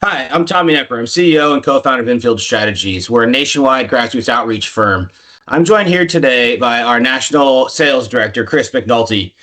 Hi, I'm Tommy Knepper. I'm CEO and co-founder of Infield Strategies. We're a nationwide grassroots outreach firm. I'm joined here today by our national sales director, Chris McNulty.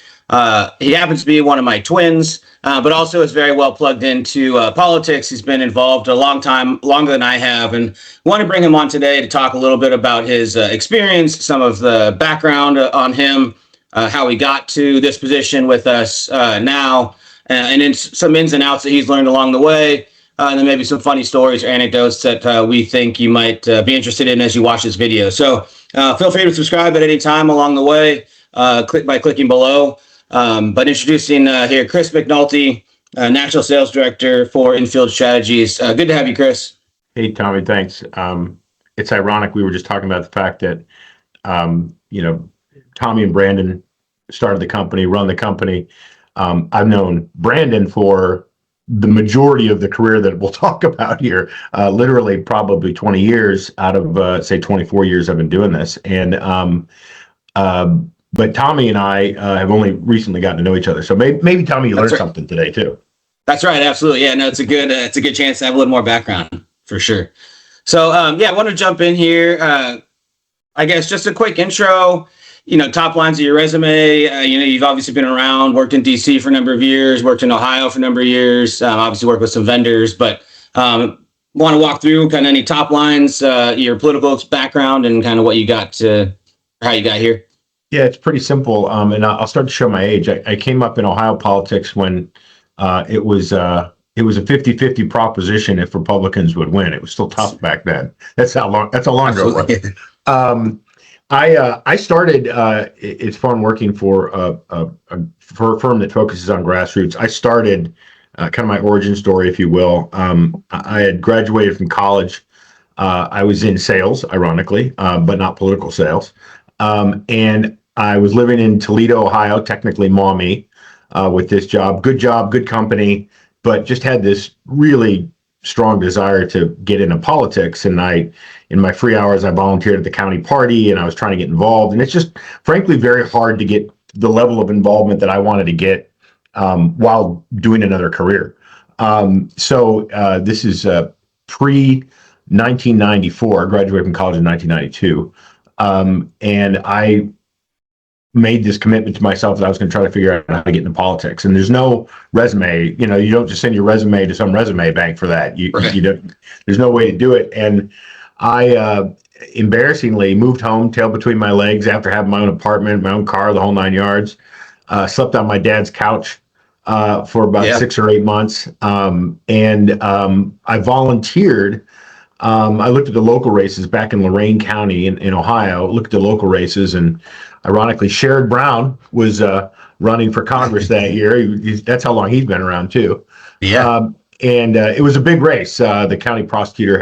He happens to be one of my twins, but also is very well plugged into politics. He's been involved a long time, longer than I have, and want to bring him on today to talk a little bit about his experience, some of the background on him, how he got to this position with us now, and in some ins and outs that he's learned along the way. And then maybe some funny stories or anecdotes that we think you might be interested in as you watch this video. So feel free to subscribe at any time along the way, clicking below. But introducing here, Chris McNulty, National Sales Director for Infield Strategies. Good to have you, Chris. Hey, Tommy, thanks. It's ironic. We were just talking about the fact that, Tommy and Brandon started the company, run the company. I've known Brandon for the majority of the career that we'll talk about here, literally probably 20 years out of, say, 24 years I've been doing this. And but Tommy and I have only recently gotten to know each other. So maybe Tommy, you learned something today too. That's right. Absolutely. Yeah, no, it's a good chance to have a little more background for sure. So I want to jump in here. I guess just a quick intro. Top lines of your resume. You've obviously been around, worked in DC for a number of years, worked in Ohio for a number of years, obviously worked with some vendors, but want to walk through kind of any top lines, your political background and kind of what you got to, how you got here. Yeah, it's pretty simple. And I'll start to show my age. I came up in Ohio politics when it was a 50-50 proposition if Republicans would win. It was still tough back then. That's how long ago it was. I started, it's fun working for a firm that focuses on grassroots. I started kind of my origin story, if you will. I had graduated from college. I was in sales, ironically, but not political sales. And I was living in Toledo, Ohio, technically Maumee, with this job, good company, but just had this really strong desire to get into politics. And in my free hours, I volunteered at the county party and I was trying to get involved. And it's just frankly very hard to get the level of involvement that I wanted to get while doing another career. So this is pre-1994. I graduated from college in 1992. And I made this commitment to myself that I was going to try to figure out how to get into politics. And there's no resume, you don't just send your resume to some resume bank for that. You don't, there's no way to do it. And I embarrassingly moved home, tail between my legs after having my own apartment, my own car, the whole 9 yards. Slept on my dad's couch for about 6 or 8 months. I volunteered. I looked at the local races back in Lorain County in Ohio, looked at the local races, and ironically, Sherrod Brown was running for Congress that year. That's how long he's been around too. Yeah. It was a big race. The county prosecutor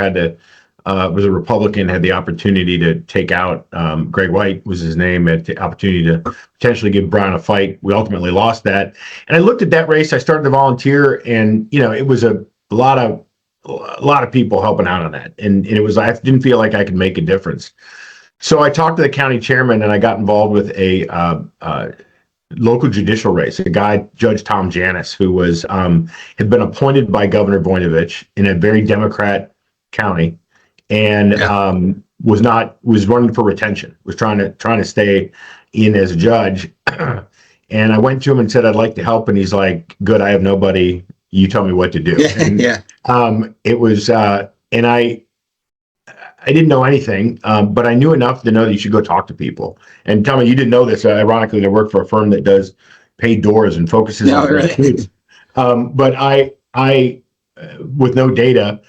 was a Republican, had the opportunity to take out, Greg White was his name, had the opportunity to potentially give Brown a fight. We ultimately lost that. And I looked at that race. I started to volunteer, and it was a lot of people helping out on that. And it was, I didn't feel like I could make a difference. So I talked to the county chairman and I got involved with a local judicial race, a guy, Judge Tom Janis, who was had been appointed by Governor Voinovich in a very Democrat county and was running for retention, was trying to stay in as a judge. And I went to him and said, I'd like to help. And he's like, good, I have nobody. You tell me what to do. And, it was, and I didn't know anything, but I knew enough to know that you should go talk to people. And Tommy, you didn't know this. Ironically, I work for a firm that does paid doors and focuses on grassroots. But I, with no data,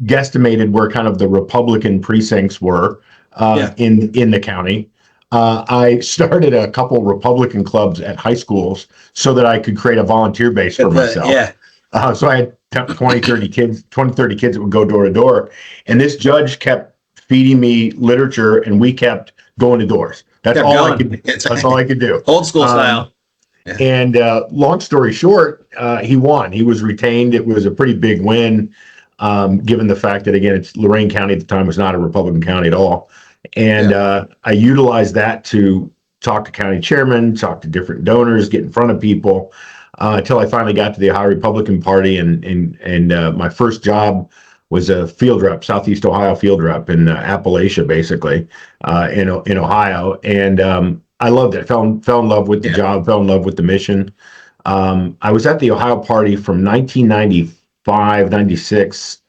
guesstimated where kind of the Republican precincts were in the county. I started a couple Republican clubs at high schools so that I could create a volunteer base for myself. So I had 20, 30 kids that would go door to door. And this judge kept feeding me literature and we kept going to doors. That's all I could do. Old school style. And long story short, he won. He was retained. It was a pretty big win, given the fact that, again, it's Lorain County at the time was not a Republican county at all. And I utilized that to talk to county chairmen, talk to different donors, get in front of people. until I finally got to the Ohio Republican Party, and my first job was a field rep, Southeast Ohio field rep in Appalachia, basically, in Ohio, and I loved it. Fell in love with the job, fell in love with the mission. I was at the Ohio Party from 1995, 96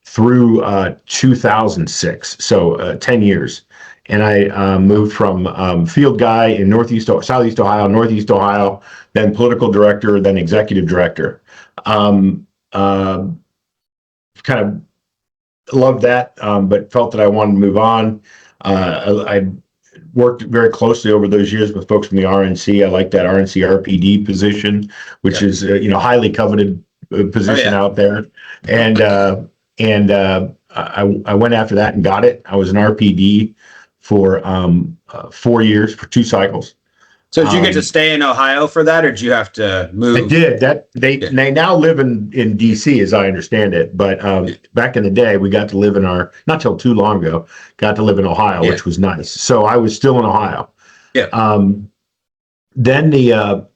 through 2006, so 10 years. And I moved from field guy in Southeast Ohio, Northeast Ohio, then political director, then executive director. Kind of loved that, but felt that I wanted to move on. I worked very closely over those years with folks from the RNC. I like that RNC RPD position, which is highly coveted position out there. And I went after that and got it. I was an RPD for 4 years, for 2 cycles. So did you get to stay in Ohio for that, or did you have to move? I did. They now live in DC, as I understand it. But back in the day, we got to live not till too long ago, got to live in Ohio, which was nice. So I was still in Ohio. Yeah. Then the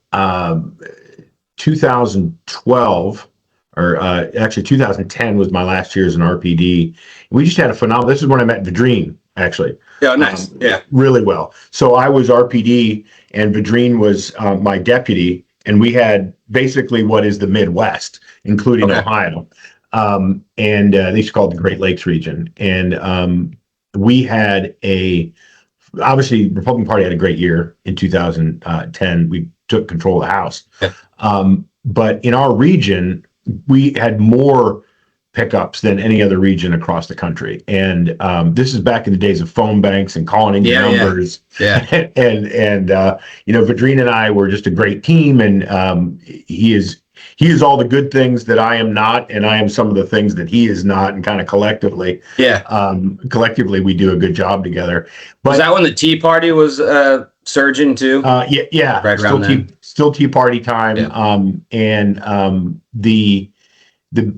2012, or actually 2010 was my last year as an RPD. We just had a phenomenal. This is when I met Vadreen, actually. Yeah, nice. Really well. So I was RPD, and Vadreen was my deputy, and we had basically what is the Midwest, including Ohio, and they used to call it the Great Lakes region. And we had obviously, Republican Party had a great year in 2010. We took control of the House, but in our region, we had more pickups than any other region across the country. And this is back in the days of phone banks and calling in your numbers. Yeah. and Vadreen and I were just a great team, and he is all the good things that I am not, and I am some of the things that he is not, and kind of collectively we do a good job together. But was that when the Tea Party was surging too? Yeah. Right, still Tea Party time. And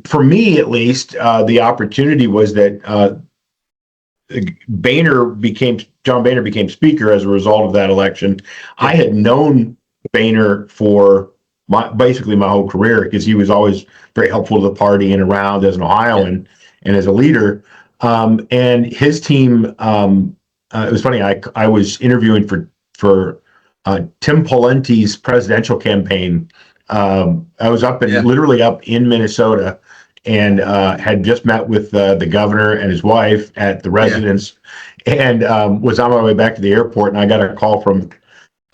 for me, at least, the opportunity was that John Boehner became speaker as a result of that election. I had known Boehner for basically my whole career, because he was always very helpful to the party and around as an Ohioan and as a leader. And his team, it was funny. I was interviewing for Tim Pawlenty's presidential campaign. I was literally up in Minnesota, and had just met with the governor and his wife at the residence, and was on my way back to the airport, and I got a call from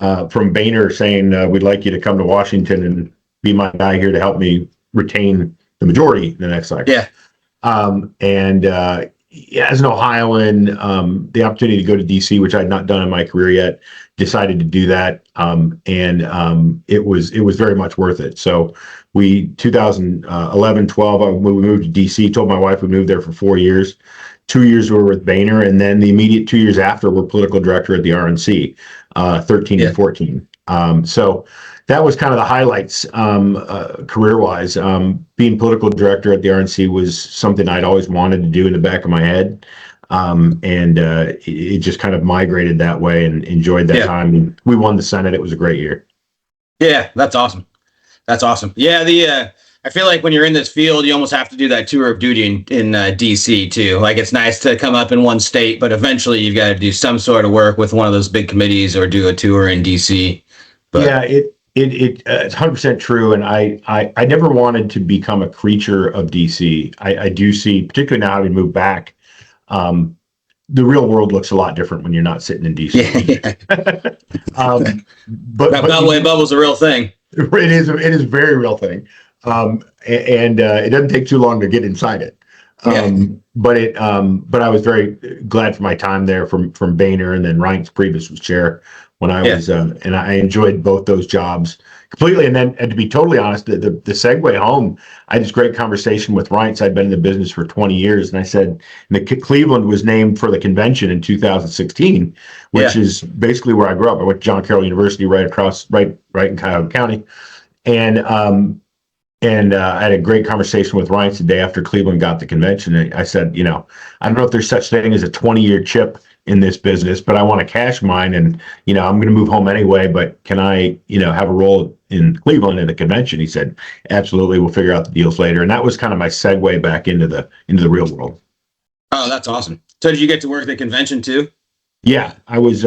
Boehner saying, we'd like you to come to Washington and be my guy here to help me retain the majority in the next cycle. As an Ohioan, the opportunity to go to DC, which I had not done in my career yet, decided to do that, and it was very much worth it. So 2011, 12, we moved to DC. Told my wife we moved there for 4 years. 2 years we were with Boehner, and then the immediate 2 years after, we're political director at the RNC, 13 and 14. So that was kind of the highlights career-wise. Being political director at the RNC was something I'd always wanted to do in the back of my head. And it just kind of migrated that way, and enjoyed that time. We won the Senate. It was a great year. Yeah, that's awesome. That's awesome. Yeah, I feel like when you're in this field, you almost have to do that tour of duty in DC too. Like, it's nice to come up in one state, but eventually you've got to do some sort of work with one of those big committees or do a tour in DC. But it's 100% true. And I never wanted to become a creature of DC. I do see, particularly now having moved back, the real world looks a lot different when you're not sitting in DC. But that Beltway bubble's a real thing. It is a very real thing. And it doesn't take too long to get inside it. But I was very glad for my time there from Boehner, and then Reince Priebus was chair when I was, and I enjoyed both those jobs completely. And then, and to be totally honest, the segue home, I had this great conversation with Reince. I'd been in the business for 20 years, and I said, Cleveland was named for the convention in 2016, which is basically where I grew up. I went to John Carroll University right in Cuyahoga County, and I had a great conversation with Reince the day after Cleveland got the convention. And I said, I don't know if there's such thing as a 20-year chip in this business, but I want to cash mine, and I'm going to move home anyway. But can I, have a role in Cleveland at a convention?" He said, "Absolutely. We'll figure out the deals later." And that was kind of my segue back into the real world. Oh, that's awesome. So did you get to work at the convention too? Yeah, I was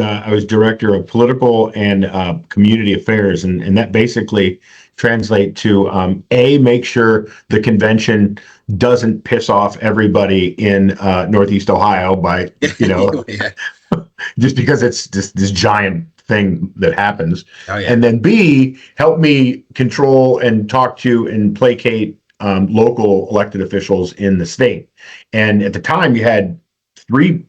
director of political and community affairs, and that basically translate to make sure the convention doesn't piss off everybody in Northeast Ohio by Yeah. just because it's this giant thing that happens, Oh, yeah. and then B, help me control and talk to and placate local elected officials in the state. And at the time, you had three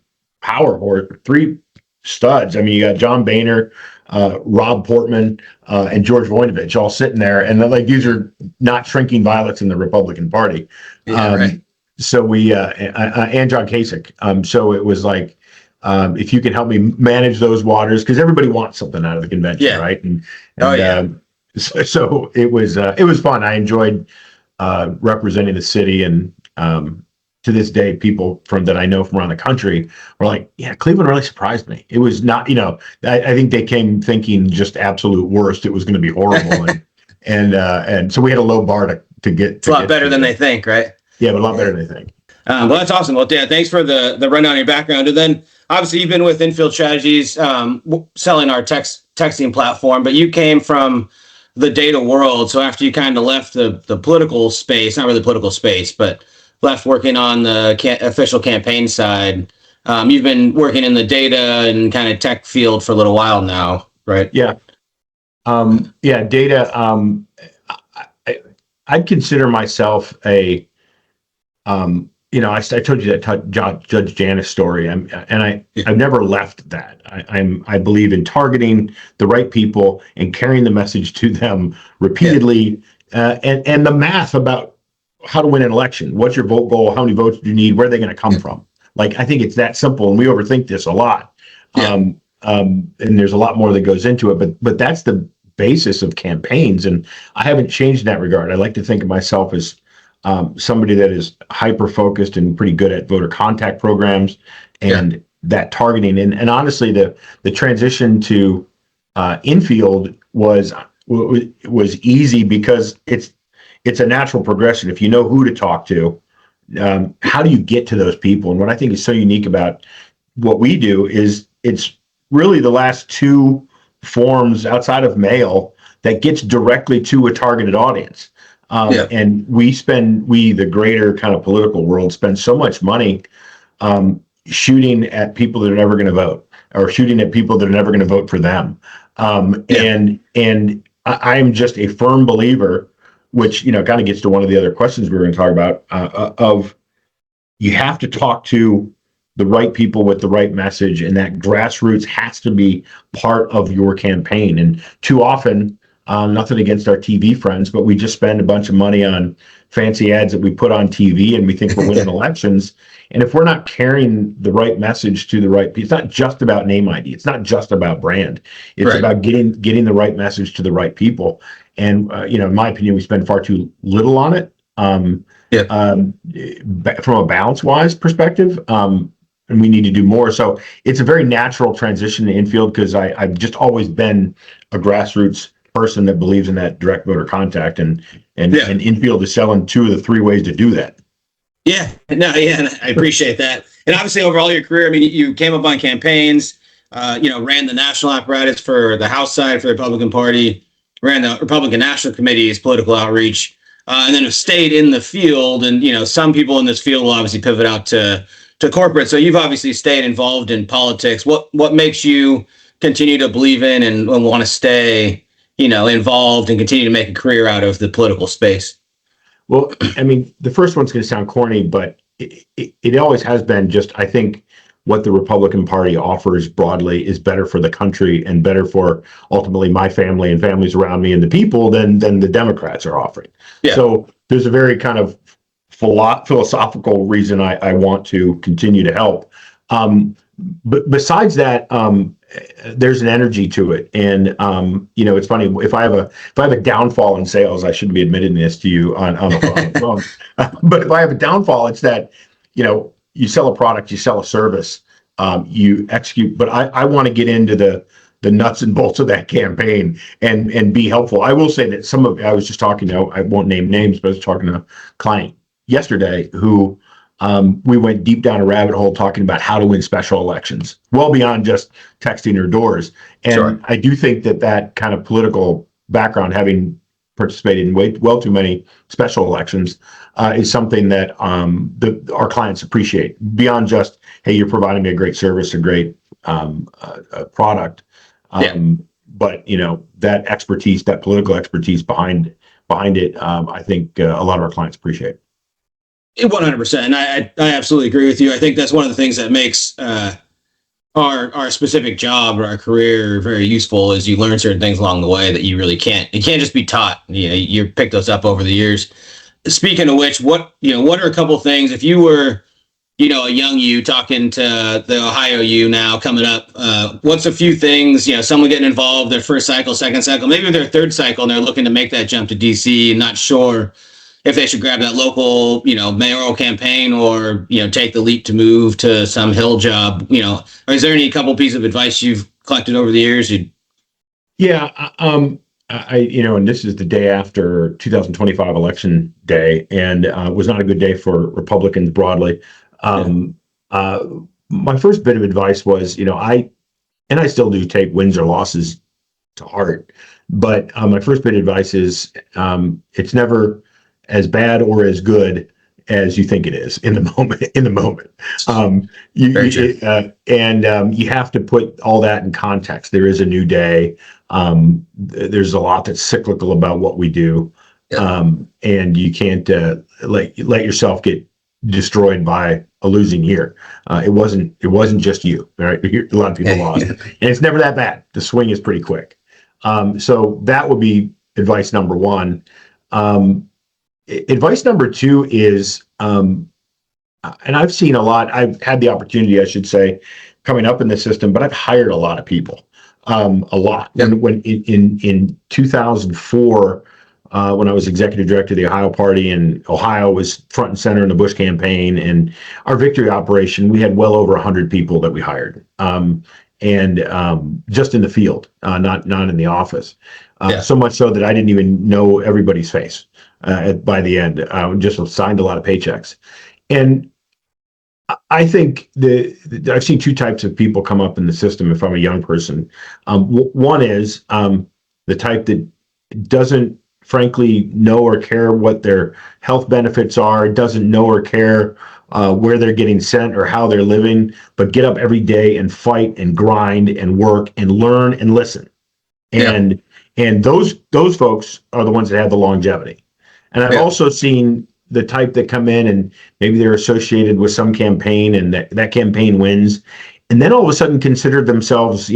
three studs. I mean, you got John Boehner, Rob Portman, and George Voinovich all sitting there, and these are not shrinking violets in the Republican Party. Yeah, right. So we and John Kasich. So it was like, if you can help me manage those waters, because everybody wants something out of the convention, Yeah. right? And Oh, yeah. So it was fun. I enjoyed representing the city, and to this day, people that I know from around the country were like, "Yeah, Cleveland really surprised me." It was not, I think they came thinking just absolute worst. It was going to be horrible, and so we had a low bar to get. It's a lot better than they think, right? Yeah, but a lot better than they think. Well, that's awesome. Well, Dan, thanks for the rundown on your background. And then obviously you've been with Infield Strategies, selling our texting platform, but you came from the data world. So after you kind of left the political space, not really political space, but left working on the official campaign side, you've been working in the data and kind of tech field for a little while now, right? Yeah. Data. I'd consider myself I told you that Judge Janice story, I've never left that. I believe in targeting the right people and carrying the message to them repeatedly, and the math about how to win an election. What's your vote goal? How many votes do you need? Where are they going to come from? Like, I think it's that simple, and we overthink this a lot. Yeah. And there's a lot more that goes into it, but that's the basis of campaigns, and I haven't changed in that regard. I like to think of myself as somebody that is hyper focused and pretty good at voter contact programs and that targeting. And honestly, the transition to infield was easy because it's a natural progression. If you know who to talk to, how do you get to those people? And what I think is so unique about what we do is it's really the last two forms outside of mail that gets directly to a targeted audience. And we, the greater kind of political world, spend so much money shooting at people that are never going to vote, or shooting at people that are never going to vote for them. And I'm just a firm believer, which kind of gets to one of the other questions we were going to talk about, of you have to talk to the right people with the right message, and that grassroots has to be part of your campaign. And too often, nothing against our TV friends, but we just spend a bunch of money on fancy ads that we put on TV, and we think we're winning elections. And if we're not carrying the right message to the right people, it's not just about name ID. It's not just about brand. It's about getting the right message to the right people. And in my opinion, we spend far too little on it. From a balance-wise perspective, and we need to do more. So it's a very natural transition to infield, because I've just always been a grassroots person that believes in that direct voter contact, and infield is selling two of the three ways to do that. And I appreciate that. And obviously, over all your career, I mean, you came up on campaigns, ran the national apparatus for the House side for the Republican Party, ran the Republican National Committee's political outreach, and then have stayed in the field. And some people in this field will obviously pivot out to corporate. So you've obviously stayed involved in politics. What makes you continue to believe in and want to stay, involved and continue to make a career out of the political space? Well, I mean, the first one's going to sound corny, but it always has been just, I think, what the Republican Party offers broadly is better for the country and better for ultimately my family and families around me and the people than the Democrats are offering. So there's a very kind of philosophical reason I want to continue to help. But besides that, there's an energy to it, and it's funny, if I have a downfall in sales, I shouldn't be admitting this to you on the phone. But if I have a downfall, it's that you sell a product, you sell a service, you execute. But I want to get into the nuts and bolts of that campaign and be helpful. I will say that I was just talking to, I won't name names, but I was talking to a client yesterday who we went deep down a rabbit hole talking about how to win special elections, well beyond just texting or doors. And Sure. I do think that kind of political background, having participated in well too many special elections, is something that our clients appreciate beyond just, hey, you're providing me a great service, a great product. But that expertise, that political expertise behind it, I think a lot of our clients appreciate. 100%. And I absolutely agree with you. I think that's one of the things that makes our specific job or our career very useful is you learn certain things along the way that you can't just be taught. You pick those up over the years. Speaking of which, what are a couple things if you were, a young you talking to the Ohio you now coming up, what's a few things, someone getting involved, their first cycle, second cycle, maybe their third cycle, and they're looking to make that jump to DC and not sure if they should grab that local, mayoral campaign or, take the leap to move to some hill job, or is there any couple pieces of advice you've collected over the years? Yeah. And this is the day after 2025 election day, and it was not a good day for Republicans broadly. My first bit of advice was, I still do take wins or losses to heart, but my first bit of advice is it's never as bad or as good as you think it is in the moment. You have to put all that in context. There is a new day. There's a lot that's cyclical about what we do. And you can't let yourself get destroyed by a losing year. It wasn't just you, right? A lot of people lost, and it's never that bad. The swing is pretty quick. So that would be advice number one. Advice number two is, and I've seen a lot. I've had the opportunity, I should say, coming up in the system, but I've hired a lot of people, a lot. When in 2004. When I was executive director of the Ohio Party, and Ohio was front and center in the Bush campaign, and our victory operation, we had well over 100 people that we hired, and just in the field, not in the office. So much so that I didn't even know everybody's face by the end. Just signed a lot of paychecks, and I think I've seen two types of people come up in the system. If I'm a young person, one is the type that doesn't frankly know or care what their health benefits are, doesn't know or care where they're getting sent or how they're living, but get up every day and fight and grind and work and learn and listen. And those folks are the ones that have the longevity. And I've also seen the type that come in and maybe they're associated with some campaign and that campaign wins, and then all of a sudden consider themselves,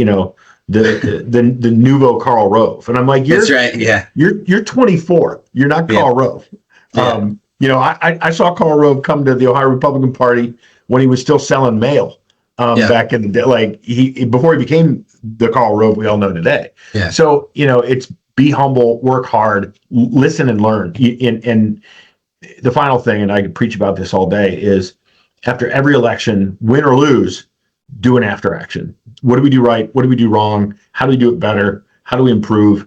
the nouveau Karl Rove. And I'm like, that's right. Yeah. You're 24. You're not Karl Rove. I saw Karl Rove come to the Ohio Republican Party when he was still selling mail back in the day, like before he became the Karl Rove we all know today. Yeah. So, it's be humble, work hard, listen and learn. And the final thing, and I could preach about this all day, is after every election, win or lose, do an after action. What do we do right? What do we do wrong? How do we do it better? How do we improve?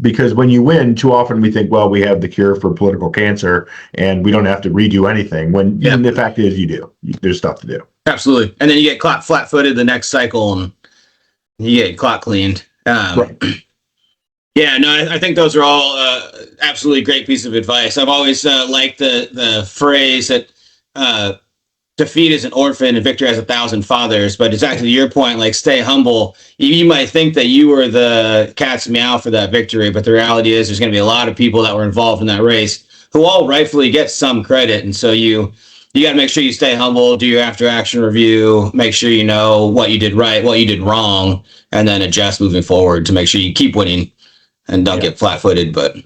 Because when you win, too often we think, well, we have the cure for political cancer and we don't have to redo anything. When the fact is you do. There's stuff to do. Absolutely. And then you get caught flat-footed the next cycle and you get clock cleaned. Right. Yeah, no, I think those are all absolutely great pieces of advice. I've always liked the phrase that defeat is an orphan and victory has 1,000 fathers, but it's actually your point, like stay humble. You might think that you were the cat's meow for that victory, but the reality is there's going to be a lot of people that were involved in that race who all rightfully get some credit. And so you got to make sure you stay humble, do your after action review, make sure you know what you did right, what you did wrong, and then adjust moving forward to make sure you keep winning and don't get flat footed. But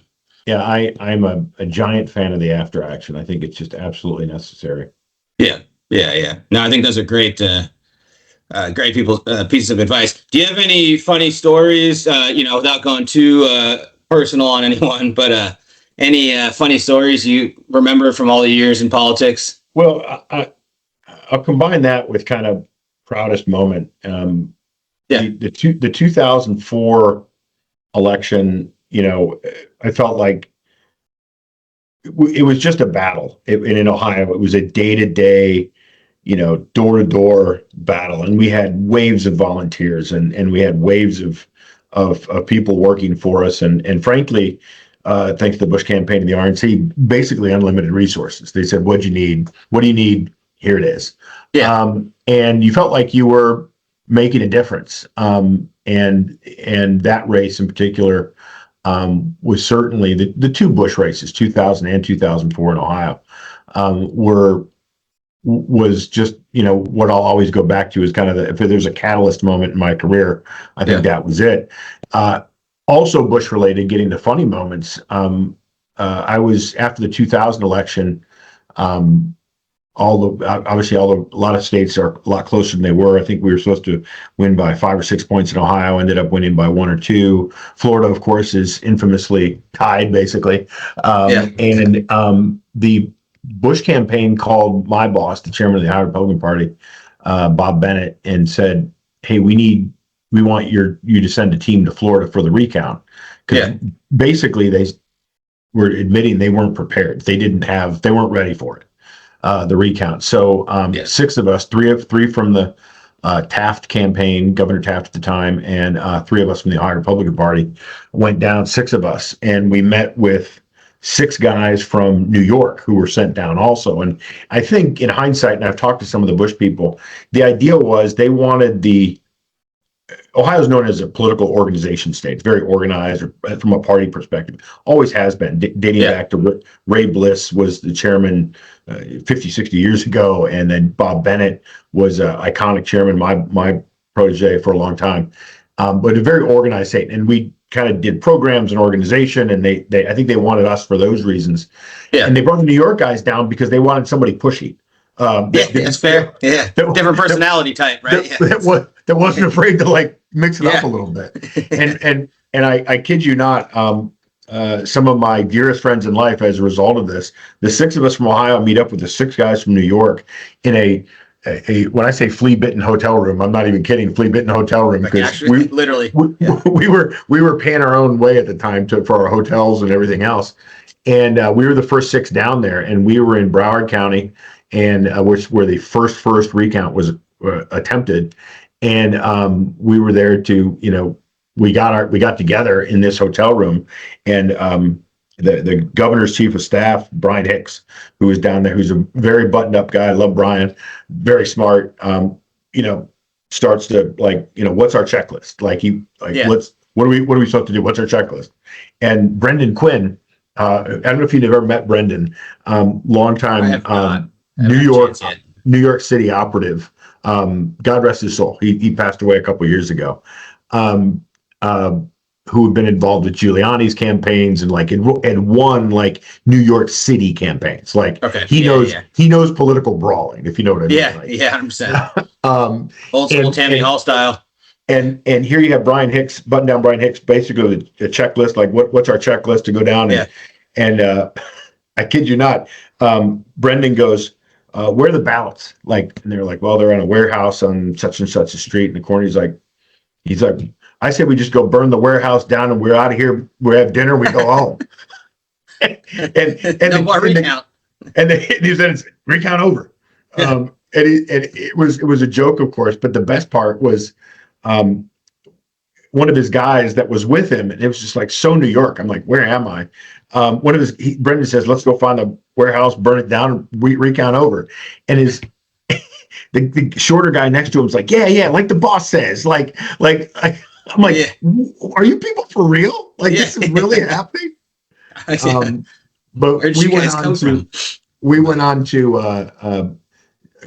yeah, I'm a giant fan of the after action. I think it's just absolutely necessary. Yeah. No, I think those are great pieces of advice. Do you have any funny stories, without going too personal on anyone, but any funny stories you remember from all the years in politics? Well, I'll combine that with kind of proudest moment. Yeah. The 2004 election, I felt like it was just a battle in Ohio. It was a day-to-day, door-to-door battle, and we had waves of volunteers, and we had waves of people working for us, and frankly, thanks to the Bush campaign and the RNC, basically unlimited resources. They said, "What do you need? What do you need? Here it is." Yeah. And you felt like you were making a difference. And that race in particular was certainly the two Bush races, 2000 and 2004 in Ohio, was just, what I'll always go back to is kind of if there's a catalyst moment in my career, I think that was it. Also Bush related, getting the funny moments. I was after the 2000 election. A lot of states are a lot closer than they were. I think we were supposed to win by 5 or 6 points in Ohio, ended up winning by 1 or 2. Florida, of course, is infamously tied, basically. And the Bush campaign called my boss, the chairman of the Ohio Republican Party, Bob Bennett, and said, "Hey, we want you to send a team to Florida for the recount." Because basically they were admitting they weren't prepared. They weren't ready for it. The recount. So 6 of us, three from the Taft campaign, Governor Taft at the time, and 3 of us from the Ohio Republican Party went down, 6 of us, and we met with 6 guys from New York who were sent down also. And I think in hindsight, and I've talked to some of the Bush people, the idea was they wanted Ohio is known as a political organization state. It's very organized from a party perspective. Always has been, dating back to Ray Bliss was the chairman 50, 60 years ago. And then Bob Bennett was an iconic chairman, my protege for a long time. But a very organized state. And we kind of did programs and organization. And I think they wanted us for those reasons. Yeah. And they brought the New York guys down because they wanted somebody pushy. That's fair. Yeah, different personality type, right? That wasn't afraid to mix it up a little bit. And I kid you not, some of my dearest friends in life, as a result of this, the 6 of us from Ohio meet up with the 6 guys from New York in a when I say flea-bitten hotel room, I'm not even kidding, flea-bitten hotel room, because we were paying our own way at the time for our hotels and everything else, and we were the first 6 down there, and we were in Broward County, and where the first recount was attempted, and we were there to, we got together in this hotel room, and the governor's chief of staff, Brian Hicks, who was down there, who's a very buttoned up guy. I love Brian, very smart. Starts to what's our checklist? What are we supposed to do? What's our checklist? And Brendan Quinn, I don't know if you've ever met Brendan, longtime New York City operative. God rest his soul. He passed away a couple of years ago. Who had been involved with Giuliani's campaigns and won New York City campaigns. He knows political brawling, if you know what I mean. 100%. Old school Tammany Hall style. And here you have Brian Hicks, button down Brian Hicks, basically a checklist, what's our checklist to go down? And I kid you not, Brendan goes, where are the ballots? And they're like, well, they're on a warehouse on such and such a street in the corner. He's like, I said we just go burn the warehouse down and we're out of here. We have dinner. We go home. and more recount. And he said it's recount over. And it was a joke, of course. But the best part was one of his guys that was with him, and it was just so New York. I'm like, where am I? Brendan says, let's go find the warehouse, burn it down, recount over. And the shorter guy next to him is like, yeah, like the boss says, I'm like, are you people for real? This is really happening? But we went on to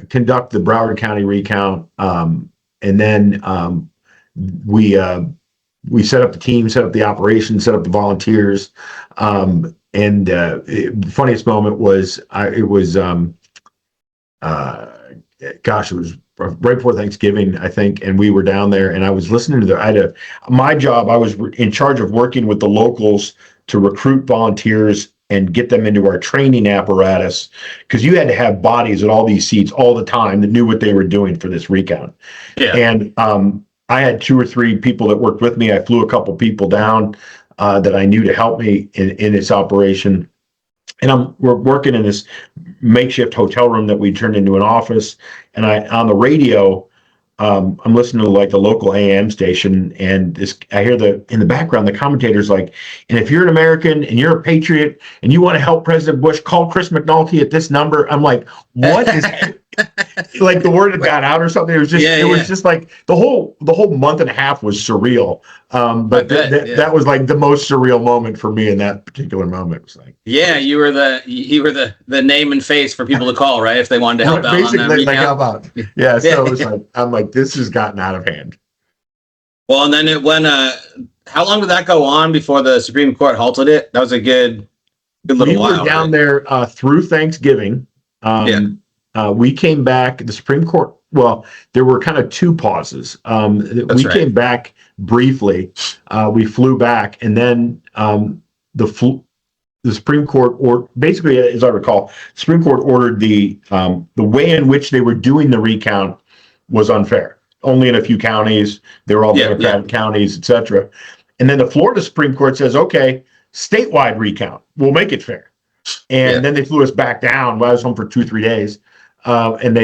conduct the Broward County recount, and then we set up the team, set up the operation, set up the volunteers, and the funniest moment was it was right before Thanksgiving, I think, and we were down there, and I was listening to my job. I was in charge of working with the locals to recruit volunteers and get them into our training apparatus, because you had to have bodies at all these seats all the time that knew what they were doing for this recount. Yeah. And I had 2 or 3 people that worked with me. I flew a couple people down that I knew to help me in this operation. And we're working in this makeshift hotel room that we turned into an office. And on the radio, I'm listening to like the local AM station, and I hear in the background, the commentator's like, and if you're an American and you're a patriot and you want to help President Bush, call Chris McNulty at this number. I'm like, what is like the word had got out or something? It was just, was just like the whole month and a half was surreal. But that was like the most surreal moment for me in that particular moment. It was like, you were the name and face for people to call, right? If they wanted to help out basically, on that recount. Like, how about? Yeah. So it was like, I'm like, this has gotten out of hand. Well, and then it went, how long did that go on before the Supreme Court halted it? That was a good little while. We were down there through Thanksgiving. We came back, the Supreme Court, well, there were kind of 2 pauses. Came back briefly. We flew back, and then the Supreme Court, or basically, as I recall, the Supreme Court ordered the way in which they were doing the recount was unfair. Only in a few counties. They were all Democratic counties, et cetera. And then the Florida Supreme Court says, okay, statewide recount, we'll make it fair. And then they flew us back down. I was home for 2-3 days. And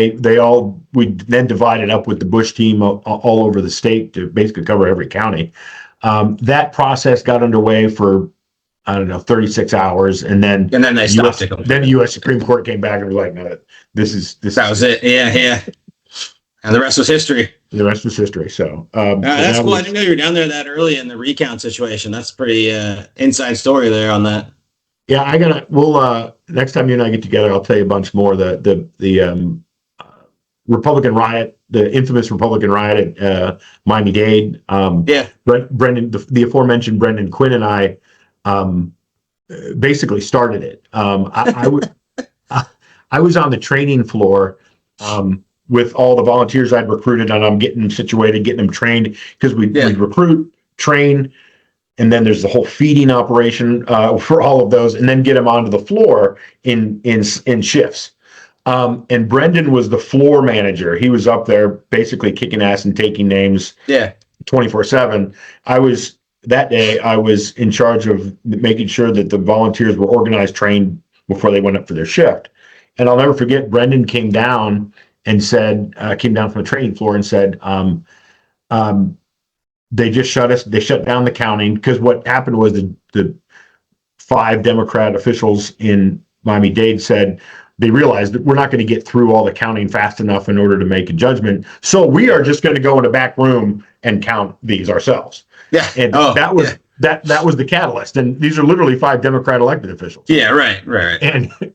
we then divided up with the Bush team all over the state to basically cover every county. That process got underway for, I don't know, 36 hours. And then they stopped it. Then the U.S. Supreme Court came back and was like, no, that was it. Yeah. And the rest was history. The rest was history. So that's cool. I didn't know you were down there that early in the recount situation. That's a pretty inside story there on that. Yeah, we'll next time you and I get together, I'll tell you a bunch more. The Republican riot, the infamous Republican riot at Miami-Dade. Brendan, the aforementioned Brendan Quinn and I basically started it. I was on the training floor with all the volunteers I'd recruited, and I'm getting them situated, getting them trained, because we'd recruit, train, and then there's the whole feeding operation for all of those, and then get them onto the floor in shifts. And Brendan was the floor manager. He was up there basically kicking ass and taking names 24/7. That day I was in charge of making sure that the volunteers were organized, trained before they went up for their shift. And I'll never forget, Brendan came down and said, came down from the training floor and said, they shut down the counting, because what happened was the 5 Democrat officials in Miami-Dade said they realized that we're not going to get through all the counting fast enough in order to make a judgment. So we are just going to go in a back room and count these ourselves. Yeah. And that was the catalyst. And these are literally 5 Democrat elected officials. Yeah, right.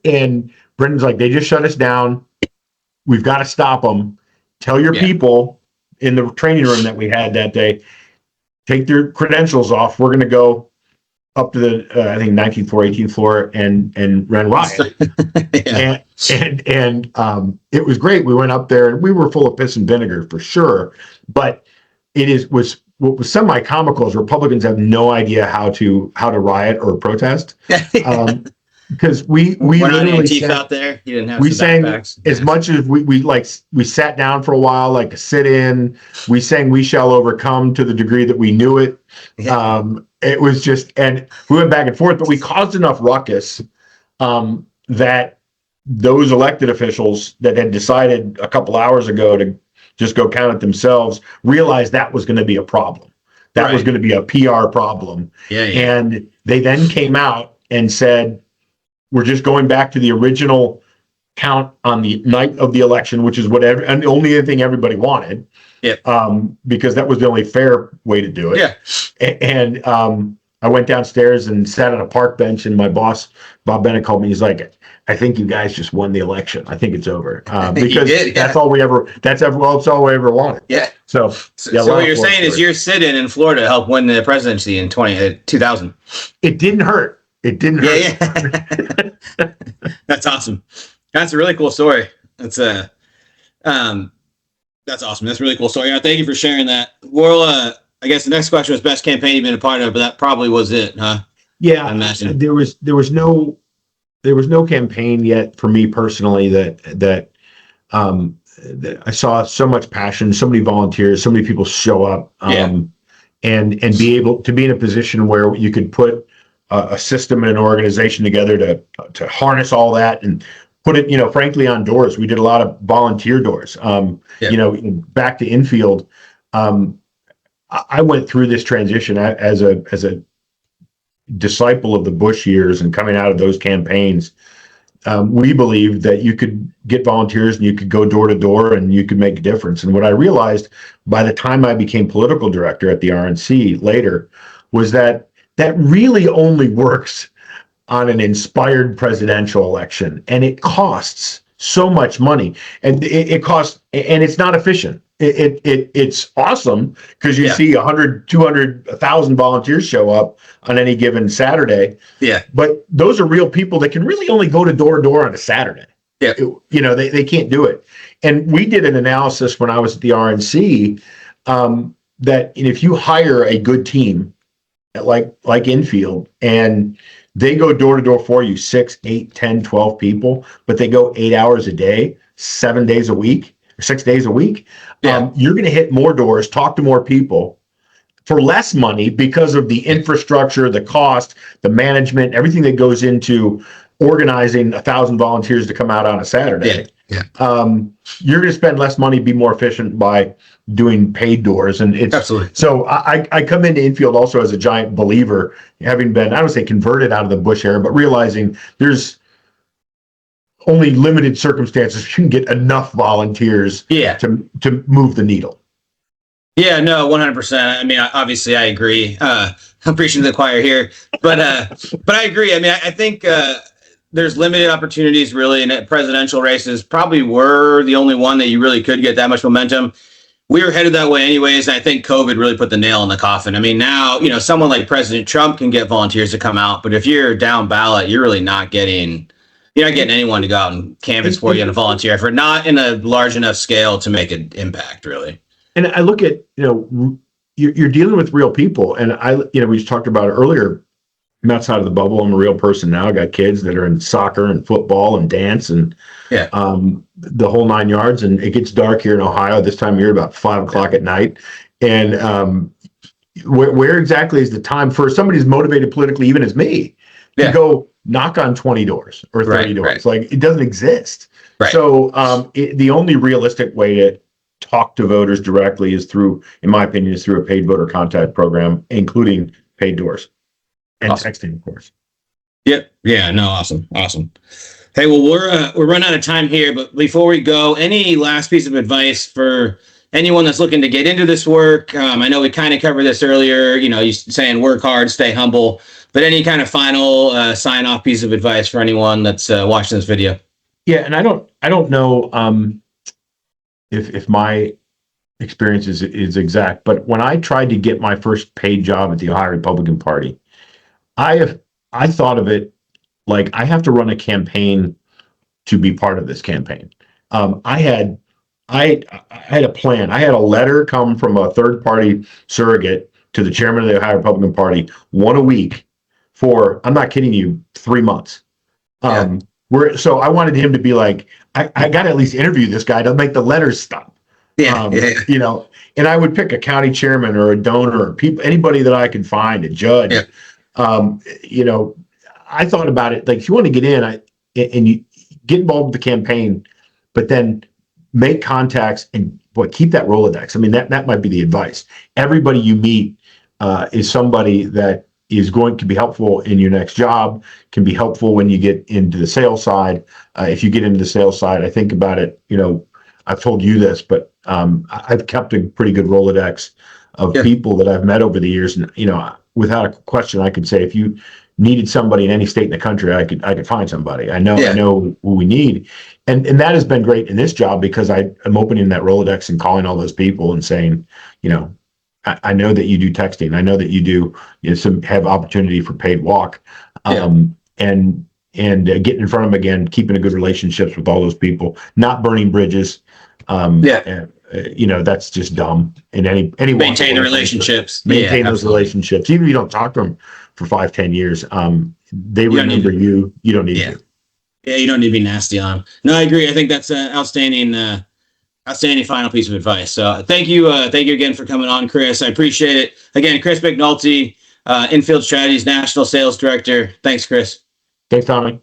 And Brendan's like, they just shut us down. We've got to stop them. Tell your people in the training room that we had that day, take their credentials off. We're going to go up to the, I think 19th floor, 18th floor and run riot. And it was great. We went up there and we were full of piss and vinegar for sure. But what was semi-comical is Republicans have no idea how to riot or protest. Because we literally sang out there. You didn't have we sang backpacks. As much as we sat down for a while, like a sit in. We sang "We Shall Overcome" to the degree that we knew it. It was just, and we went back and forth, but we caused enough ruckus that those elected officials that had decided a couple hours ago to just go count it themselves realized that was going to be a problem. That was going to be a PR problem. And they then came out and said, we're just going back to the original count on the night of the election, which is and the only thing everybody wanted. Because that was the only fair way to do it. And I went downstairs and sat on a park bench, and my boss, Bob Bennett, called me. He's like, I think you guys just won the election. I think it's over. Because that's all we ever wanted. So what you're saying is your sit-in in Florida helped win the presidency in 2000. It didn't hurt. It didn't hurt. That's awesome. That's a really cool story. That's awesome. That's a really cool story. Thank you for sharing that. Well, I guess the next question was best campaign you've been a part of, but that probably was it, huh? Yeah, I imagine. there was no campaign yet for me personally that I saw so much passion, so many volunteers, so many people show up, Yeah. and be able to be in a position where you could put a system and an organization together to harness all that and put it, frankly, on doors. We did a lot of volunteer doors. Yeah. Back to infield. I went through this transition as a disciple of the Bush years and coming out of those campaigns. We believed that you could get volunteers and you could go door to door and you could make a difference. And what I realized by the time I became political director at the RNC later was that really only works on an inspired presidential election, and it costs so much money, and it costs, and it's not efficient. It's awesome because you see 100, 200, 1,000 volunteers show up on any given Saturday. Yeah. But those are real people that can really only go to door on a Saturday. Yeah. They can't do it. And we did an analysis when I was at the RNC that if you hire a good team like infield and they go door to door for you, 6, 8, 10, 12 people, but they go 8 hours a day, 7 days a week, or 6 days a week. You're going to hit more doors, talk to more people for less money because of the infrastructure, the cost, the management, everything that goes into organizing 1,000 volunteers to come out on a Saturday. Yeah. You're going to spend less money, be more efficient by doing paid doors. And it's Absolutely. So I come into infield also as a giant believer, having been, I don't say converted out of the Bush era, but realizing there's only limited circumstances you can get enough volunteers to move the needle. Yeah, no, 100%. I mean, obviously I agree. I'm preaching to the choir here, but I agree. I mean, I think there's limited opportunities really in presidential races. Probably were the only one that you really could get that much momentum. We were headed that way anyways, and I think COVID really put the nail in the coffin. I mean, now, someone like President Trump can get volunteers to come out, but if you're down ballot, you're really not getting anyone to go out and canvass for you in a volunteer effort, not in a large enough scale to make an impact, really. And I look at, you're dealing with real people. And we just talked about it earlier. I'm outside of the bubble. I'm a real person now. I got kids that are in soccer and football and dance and the whole 9 yards. And it gets dark here in Ohio this time of year, about 5 o'clock at night. And where exactly is the time for somebody who's motivated politically, even as me, to go knock on 20 doors or 30 doors? Right. Like, it doesn't exist. Right. So the only realistic way to talk to voters directly is through, in my opinion, is through a paid voter contact program, including paid doors and texting, of course. Yep. Yeah. No. Awesome. Hey, well, we're running out of time here, but before we go, any last piece of advice for anyone that's looking to get into this work? I know we kind of covered this earlier. You saying work hard, stay humble, but any kind of final sign-off piece of advice for anyone that's watching this video? Yeah, and I don't know if my experience is exact, but when I tried to get my first paid job at the Ohio Republican Party, I thought of it like I have to run a campaign to be part of this campaign. I had a plan. I had a letter come from a third-party surrogate to the chairman of the Ohio Republican Party, one a week for, I'm not kidding you, 3 months. So I wanted him to be like, I got to at least interview this guy to make the letters stop. And I would pick a county chairman or a donor or anybody that I could find, a judge. I thought about it like, if you want to get in, and you get involved with the campaign, but then make contacts and keep that Rolodex. I mean, that might be the advice. Everybody you meet is somebody that is going to be helpful in your next job, can be helpful when you get into the sales side. If you get into the sales side, I think about it, I've told you this, but I've kept a pretty good Rolodex of people that I've met over the years. And, without a question, I could say if you needed somebody in any state in the country, I could find somebody. I know who we need. And that has been great in this job because I'm opening that Rolodex and calling all those people and saying, I know that you do texting. I know that you do have opportunity for paid walk, and getting in front of them again, keeping a good relationships with all those people, not burning bridges. That's just dumb in any maintain the relationships. Maintain those relationships, even if you don't talk to them for 5-10 years. They You don't need remember to. you. You don't need Yeah. to. Yeah, you don't need to be nasty on them. No, I agree. I think that's an outstanding final piece of advice. So thank you again for coming on, Chris. I appreciate it. Again, Chris McNulty, Infield Strategies National Sales Director. Thanks, Chris. Thanks, Tommy.